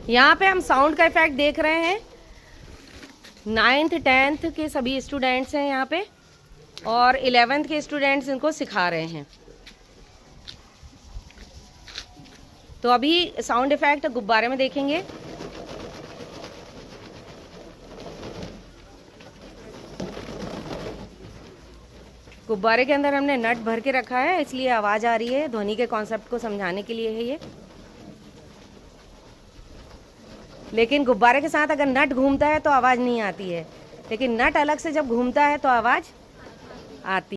यहाँ पे हम साउंड का इफेक्ट देख रहे हैं। 9th 10th के सभी स्टूडेंट्स हैं यहाँ पे और 11th के स्टूडेंट्स इनको सिखा रहे हैं। तो अभी साउंड इफेक्ट गुब्बारे में देखेंगे। गुब्बारे के अंदर हमने नट भर के रखा है, इसलिए आवाज़ आ रही है। ध्वनि के कॉन्सेप्ट को समझाने के लिए है ये। लेकिन गुब्बारे के साथ अगर नट घूमता है तो आवाज़ नहीं आती है, लेकिन नट अलग से जब घूमता है तो आवाज़ आती है।